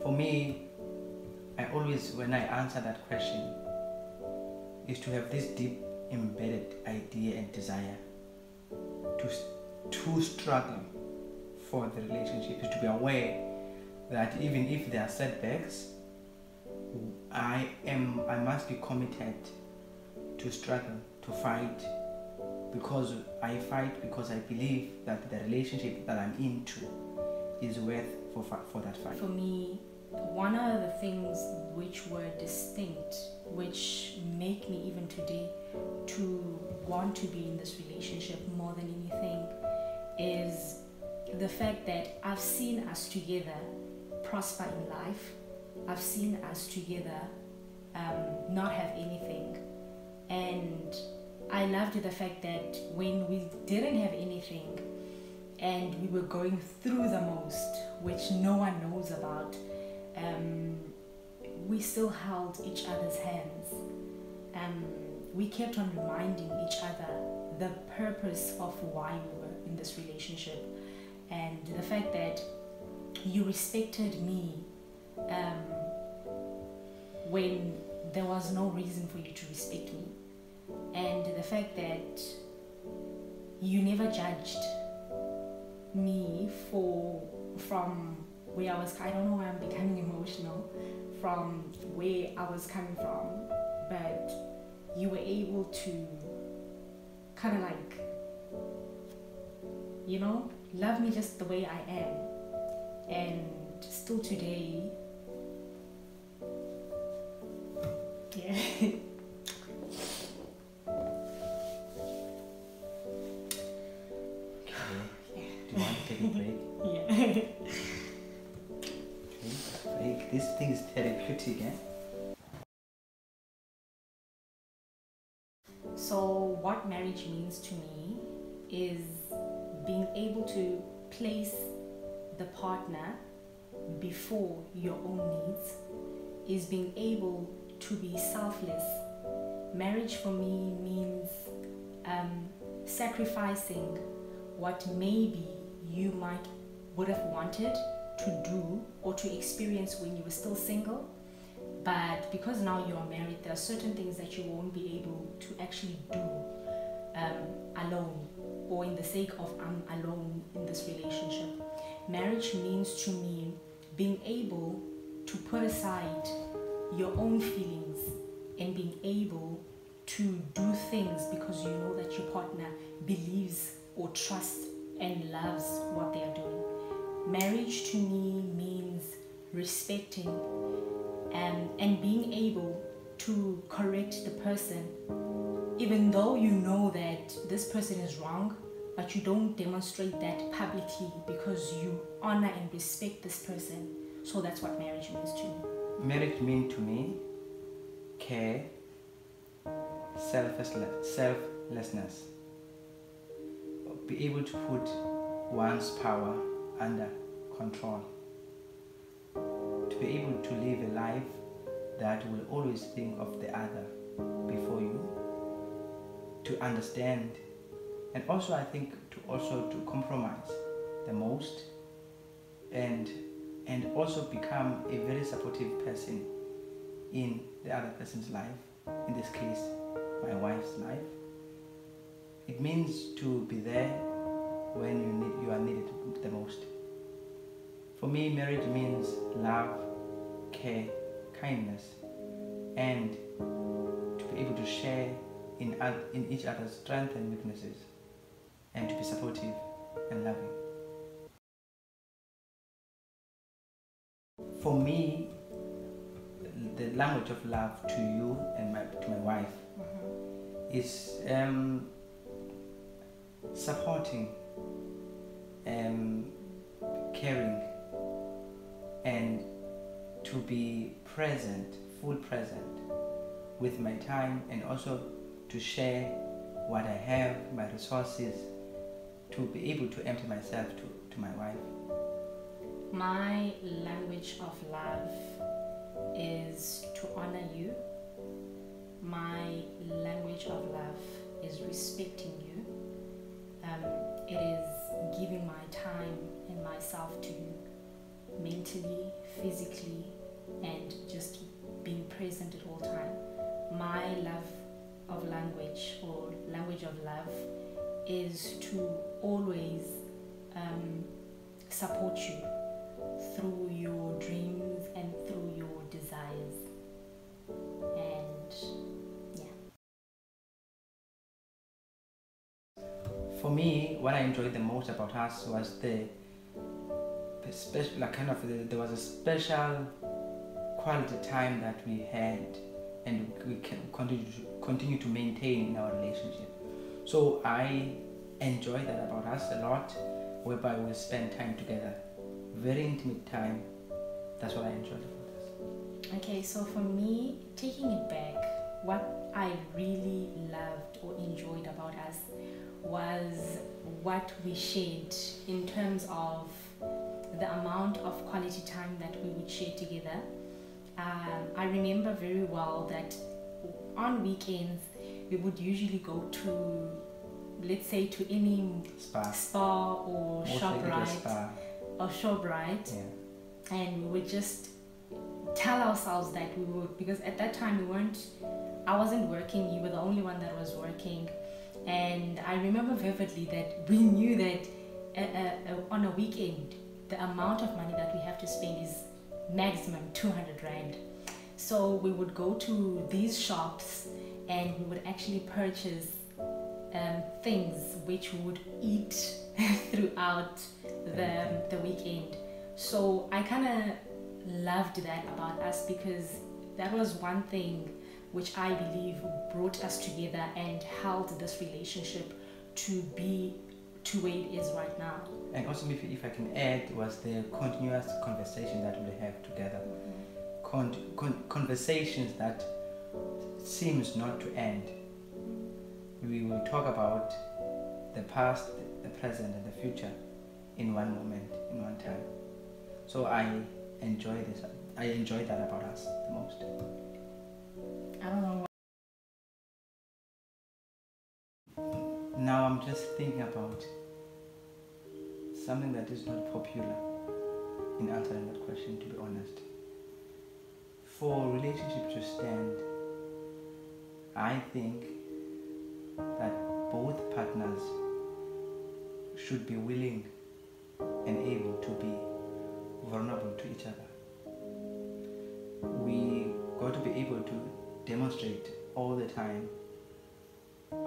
For me, I always, when I answer that question, is to have this deep embedded idea and desire to struggle for the relationship, is to be aware that even if there are setbacks, I must be committed to struggle, to fight, because I fight because I believe that the relationship that I'm into is worth for that fight. For me, one of the things which were distinct, which make me even today to want to be in this relationship more than anything, is the fact that I've seen us together prosper in life. I've seen us together not have anything. And I loved the fact that when we didn't have anything and we were going through the most, which no one knows about, we still held each other's hands. We kept on reminding each other the purpose of why we were in this relationship, and the fact that you respected me when there was no reason for you to respect me, and the fact that you never judged me from where I was. I don't know why I'm becoming emotional, from where I was coming from, but you were able to kind of like, love me just the way I am. And still today, yeah. Do you want to take a break? Yeah. Okay, break. This thing is therapeutic, eh? So what marriage means to me is being able to place the partner before your own needs, is being able to be selfless. Marriage for me means sacrificing what maybe you would have wanted to do or to experience when you were still single, but because now you are married, there are certain things that you won't be able to actually do alone, or in the sake of I'm alone in this relationship. Marriage means to me being able to put aside your own feelings and being able to do things because you know that your partner believes or trusts and loves what they are doing. Marriage to me means respecting and being able to correct the person, even though you know that this person is wrong, but you don't demonstrate that publicly because you honor and respect this person. So that's what marriage means to me. Marriage means to me care, selflessness. Be able to put one's power under control. To be able to live a life that will always think of the other before you. To understand, and also I think to compromise the most, and also become a very supportive person in the other person's life, in this case my wife's life. It means to be there when you are needed the most. For me, marriage means love, care, kindness, and to be able to share in each other's strengths and weaknesses, and to be supportive and loving. For me, the language of love to you and to my wife is supporting, caring, and to be present, full present with my time, and also to share what I have, my resources, to be able to empty myself to my wife. My language of love is to honor you. My language of love is respecting you. It is giving my time and myself to you. mentally, physically, and just being present at all time. My love of language, or language of love, is to always support you through your dreams and through your desires. And yeah. For me, what I enjoyed the most about us was the special, like there was a special quality time that we had, and we can continue to maintain in our relationship. So I enjoy that about us a lot, whereby we spend time together, very intimate time. That's what I enjoyed about us. Okay, so for me, taking it back, what I really loved or enjoyed about us was what we shared in terms of the amount of quality time that we would share together. I remember very well that on weekends we would usually go to, let's say, to any spa or ShopRite, and we would just tell ourselves that we would, because at that time I wasn't working, you were the only one that was working, and I remember vividly that we knew that on a weekend the amount of money that we have to spend is maximum 200 Rand. So we would go to these shops and we would actually purchase things which we would eat throughout the weekend. So I kind of loved that about us, because that was one thing which I believe brought us together and held this relationship to be to where it is right now. And also, if I can add, was the continuous conversation that we have together. Conversations that seems not to end. We will talk about the past, the present, and the future in one moment, in one time. So I enjoy this. I enjoy that about us the most. I don't know. Now I'm just thinking about something that is not popular in answering that question, to be honest. For a relationship to stand, I think that both partners should be willing and able to be vulnerable to each other. We got to be able to demonstrate all the time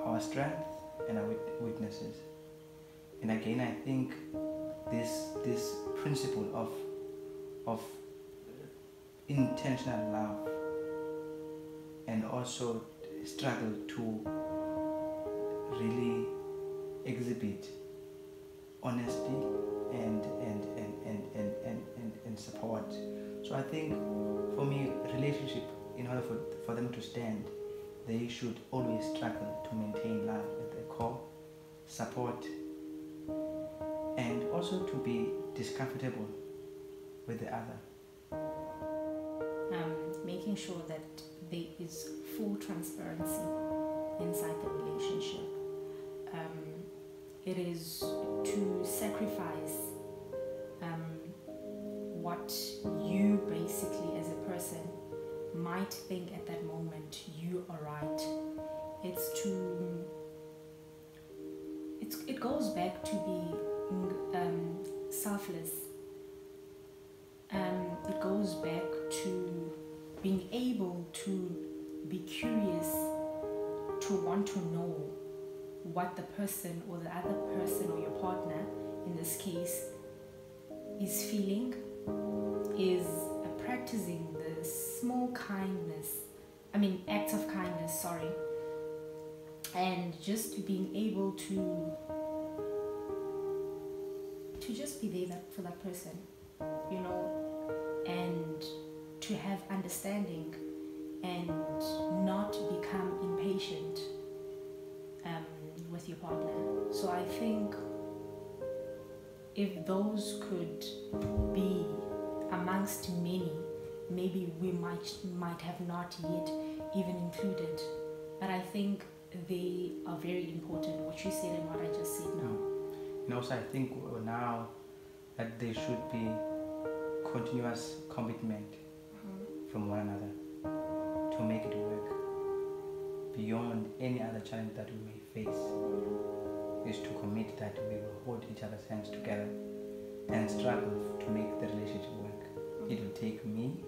our strength and our weaknesses. And again, I think this principle of intentional love, and also struggle to really exhibit honesty and support. So I think for me, relationship, in order for them to stand, they should always struggle to maintain love at their core, support, and also to be discomfortable with the other. Making sure that there is full transparency inside the relationship. It is to sacrifice what you basically as a person might think at that moment you are right. It goes back to being selfless. It goes back to being able to be curious, to want to know what the person or the other person or your partner in this case is feeling, is practicing the small acts of kindness, and just being able to just be there for that person, and to have understanding and not become impatient with your partner. So I think if those could be amongst many, maybe we might have not yet even included, but I think they are very important, what you said and what I just said now. And also I think now that there should be continuous commitment from one another to make it work beyond any other challenge that we may face, is to commit that we will hold each other's hands together and struggle to make the relationship work. It will take me,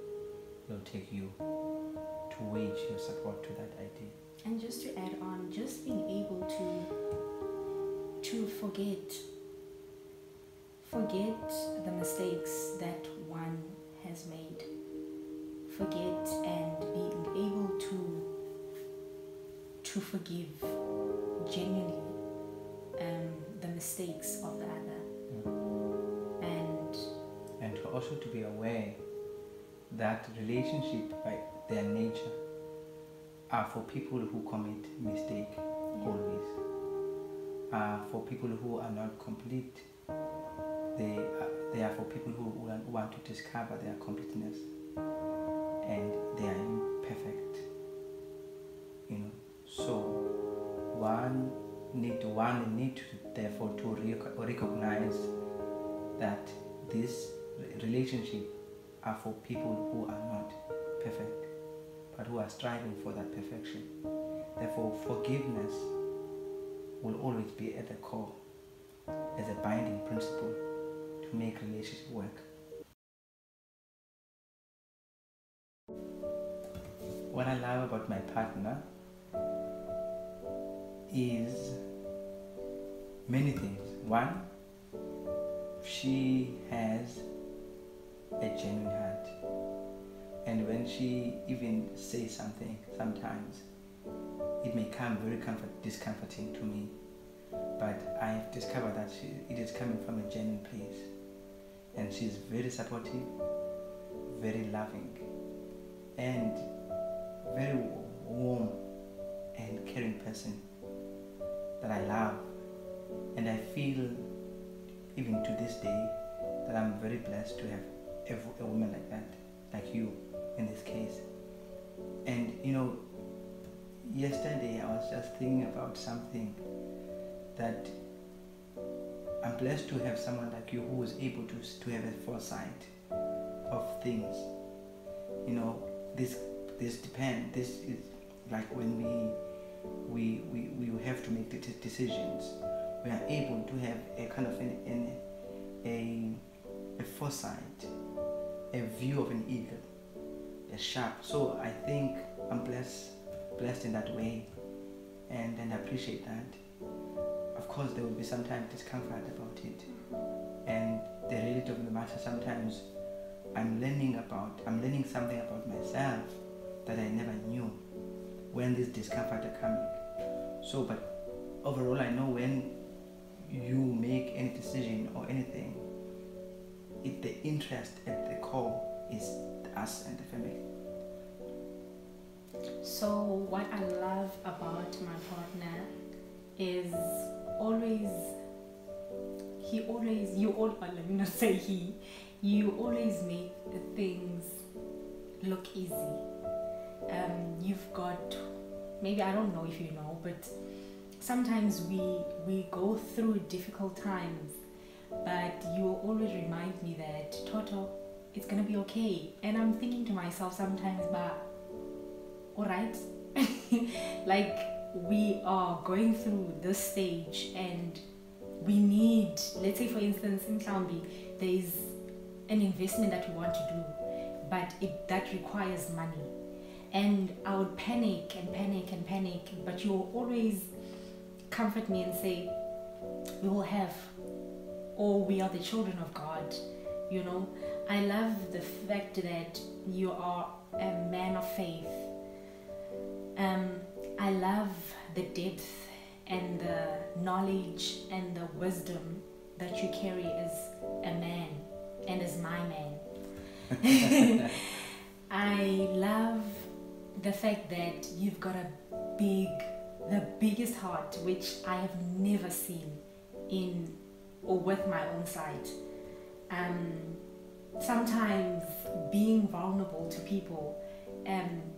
it will take you to wage your support to that idea. And just to add on, just being able to forget the mistakes that one has made. Forget and being able to forgive genuinely the mistakes of the other. And to also to be aware that relationship by their nature are for people who commit mistake always. For people who are not complete. They are for people who want to discover their completeness, and they are imperfect. So one need to therefore to recognize that this relationship are for people who are not perfect, but who are striving for that perfection. Therefore, forgiveness will always be at the core as a binding principle to make relationship work. What I love about my partner is many things. One, she has a genuine heart, and when she even says something, sometimes it may come very discomforting to me, but I've discovered that it is coming from a genuine place, and she's very supportive, very loving, and very warm and caring person that I love. And I feel even to this day that I'm very blessed to have a woman like that, like you in this case. And yesterday I was just thinking about something, that I'm blessed to have someone like you who is able to have a foresight of things. This is like when we have to make the decisions. We are able to have a kind of a foresight, a view of an eagle, a sharp. So I think I'm blessed in that way, and I appreciate that. Of course, there will be sometimes discomfort about it, and the reality of the matter, sometimes I'm learning something about myself that I never knew when this discomfort are coming. So, but overall, I know when you make any decision or anything, the interest at the core is us and the family. So what I love about my partner is you always make things look easy. You've got, maybe, I don't know if you know, but sometimes we go through difficult times, but you always remind me that, Toto, it's gonna be okay. And I'm thinking to myself sometimes, but alright, like, we are going through this stage and we need, let's say for instance in Mhlawumbi, there is an investment that we want to do, but that requires money, and I would panic, but you will always comfort me and say, we will have, or we are the children of God. I love the fact that you are a man of faith. I love the depth and the knowledge and the wisdom that you carry as a man and as my man. I love the fact that you've got the biggest heart, which I have never seen in or with my own side. Sometimes being vulnerable to people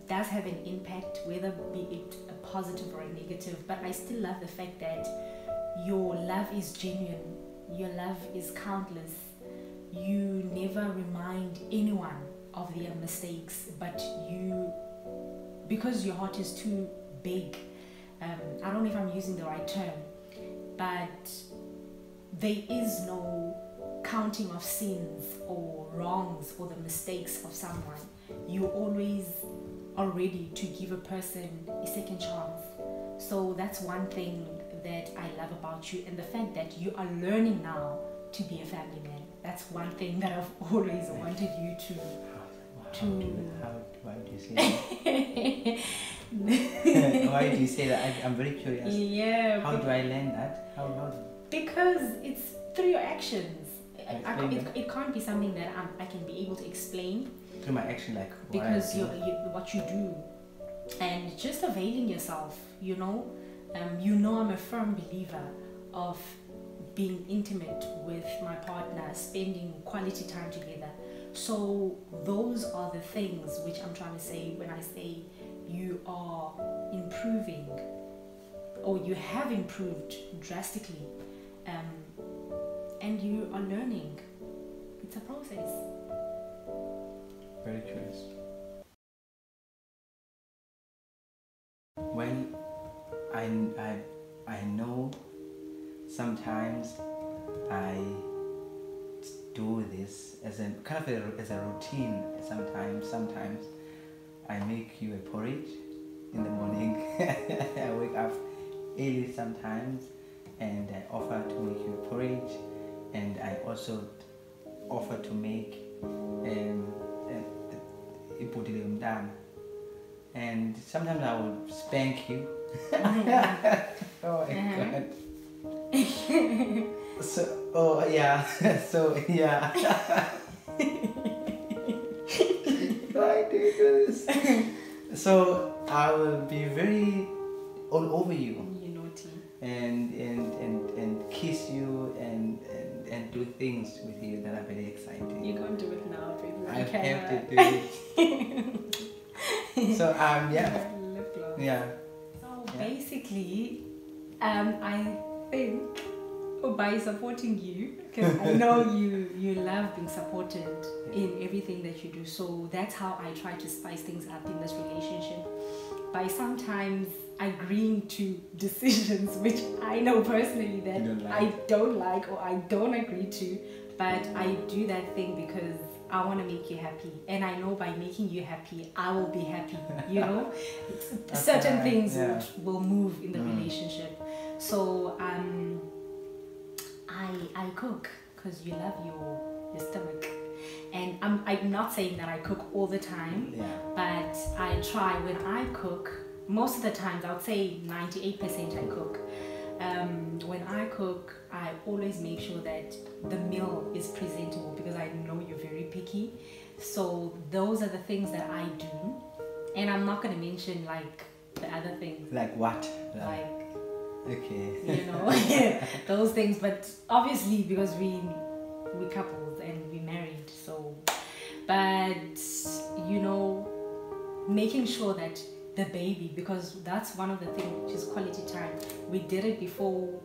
does have an impact, whether be it a positive or a negative, but I still love the fact that your love is genuine, your love is countless, you never remind anyone of their mistakes, but because your heart is too big, I don't know if I'm using the right term, but there is no counting of sins or wrongs or the mistakes of someone. You always are ready to give a person a second chance. So that's one thing that I love about you, and the fact that you are learning now to be a family man. That's one thing that I've always wanted you to. Why do you say that? Why do you say that? I'm very curious. Yeah. How do I learn that? How? Because it's through your actions. It can't be something that I can be able to explain. Through my action, like because what you do, and just availing yourself. I'm a firm believer of being intimate with my partner, spending quality time together. So those are the things which I'm trying to say when I say you are improving, or you have improved drastically, and you are learning. It's a process. Very curious. When I know sometimes I do this as a kind of as a routine. Sometimes I make you a porridge in the morning. I wake up early sometimes and I offer to make you a porridge, and I also offer to make and sometimes I will spank you. Oh my god. So yeah. Why do you do this? So I will be very all over you. You naughty. And kiss you and do things with you that are very exciting. You can't do it now, baby. I have to do it. So yeah. Lip gloss. Yeah. So basically, I think by supporting you, because I know you love being supported in everything that you do. So that's how I try to spice things up in this relationship, by sometimes agreeing to decisions which I know personally that I don't like or I don't agree to, but I do that thing because I want to make you happy, and I know by making you happy I will be happy. Certain things which will move in the relationship. So I cook because you love your stomach, and I'm not saying that I cook all the time, but I try. When I cook, most of the times I would say 98% I cook. When I cook, I always make sure that the meal is presentable because I know you're very picky. So those are the things that I do, and I'm not going to mention like the other things. Like what? Like okay. Those things. But obviously because we couples and we married, so but making sure that the baby, because that's one of the things which is quality time. We did it before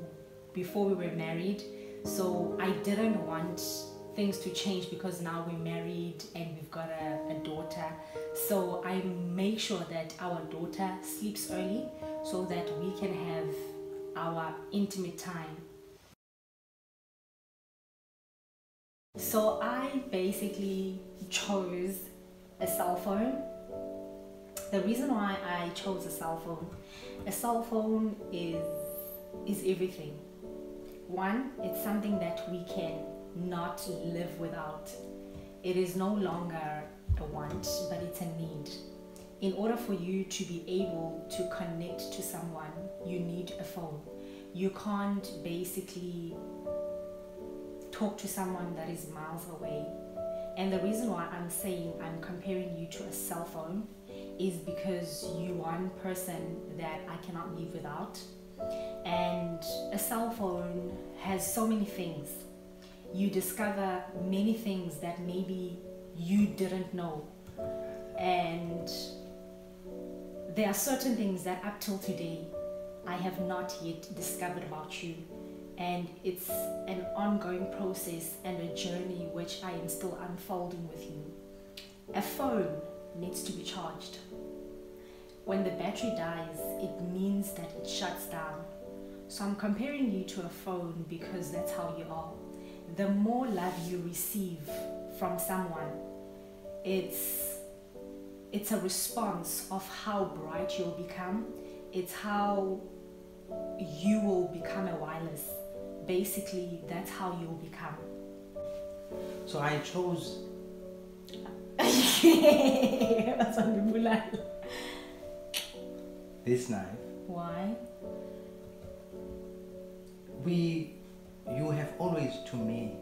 we were married, so I didn't want things to change because now we're married and we've got a daughter. So I make sure that our daughter sleeps early so that we can have our intimate time. So I basically chose a cell phone. The reason why I chose a cell phone is everything. One, it's something that we can not live without. It is no longer a want, but it's a need. In order for you to be able to connect to someone, you need a phone. You can't basically talk to someone that is miles away. And the reason why I'm comparing you to a cell phone is because you are one person that I cannot live without. And a cell phone has so many things. You discover many things that maybe you didn't know. And there are certain things that up till today I have not yet discovered about you. and it's an ongoing process and a journey which I am still unfolding with you. A phone needs to be charged. When the battery dies, it means that it shuts down. So I'm comparing you to a phone because that's how you are. The more love you receive from someone, it's a response of how bright you'll become. It's how you will become a wireless. Basically, that's how you'll become. So I chose this knife. Why? You have always, to me,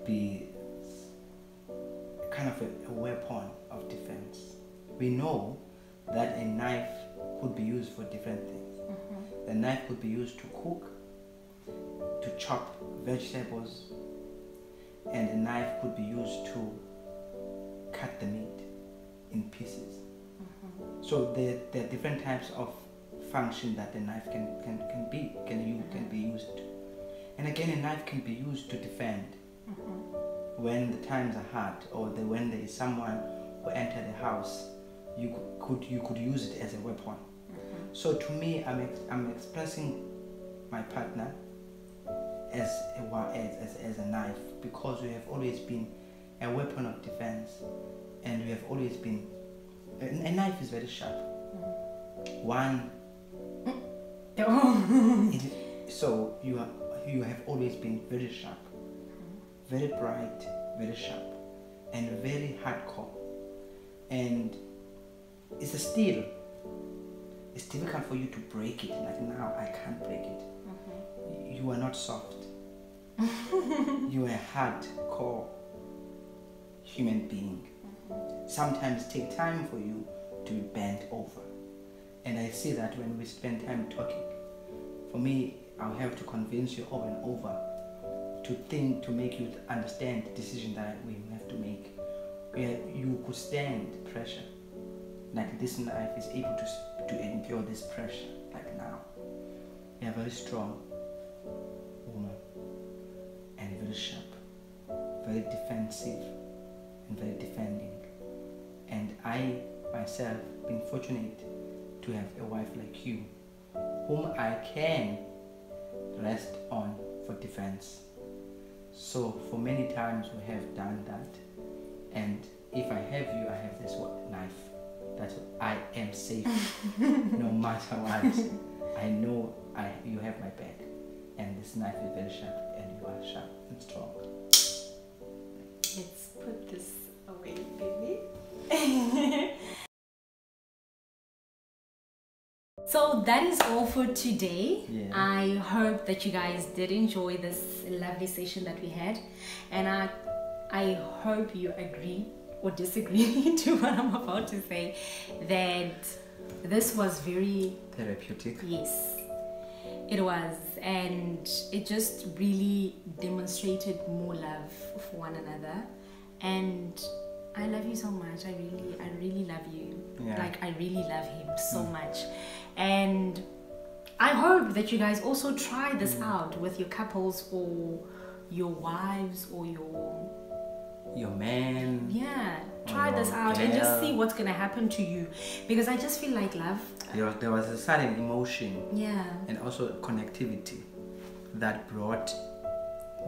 be kind of a weapon of defense. We know that a knife could be used for different things. Mm-hmm. The knife could be used to cook, to chop vegetables, and a knife could be used to cut the meat in pieces. Mm-hmm. So there are different types of function that the knife can be used. And again, a knife can be used to defend. Mm-hmm. When the times are hard, or when there is someone who entered the house, you could use it as a weapon. Mm-hmm. So to me, I'm expressing my partner as a knife, because we have always been a weapon of defense, and we have always been. A knife is very sharp. Mm-hmm. One. So you have always been very sharp, very bright, very sharp, and very hardcore. And it's a steel. It's difficult for you to break it. Like now, I can't break it. Mm-hmm. You are not soft. You are a hardcore human being. Mm-hmm. Sometimes take time for you to be bent over. And I see that when we spend time talking. For me, I'll have to convince you over and over to make you understand the decision that we have to make. Where you could stand pressure. Like this knife is able to endure this pressure. Like now. You're a very strong woman. And very sharp. Very defensive. And very defending. And I, myself, been fortunate to have a wife like you, whom I can rest on for defense. So for many times we have done that, and if I have you, I have this knife. That's I am safe, no matter what. I know you have my back, and this knife is very sharp, and you are sharp and strong. Let's put this away, baby. So that is all for today. Yeah. I hope that you guys did enjoy this lovely session that we had, and I hope you agree or disagree to what I'm about to say, that this was very therapeutic. Yes, it was, and it just really demonstrated more love for one another. And I love you so much. I really love you. Yeah. Like, I really love him so much. And I hope that you guys also try this out with your couples or your wives or your man. Yeah, try this out and just see what's gonna happen to you, because I just feel like love. There was a certain emotion. Yeah. And also connectivity that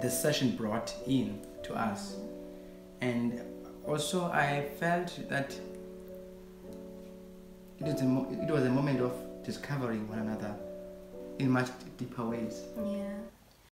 the session brought in to us. And also I felt that it was a moment of discovering one another in much deeper ways. Yeah.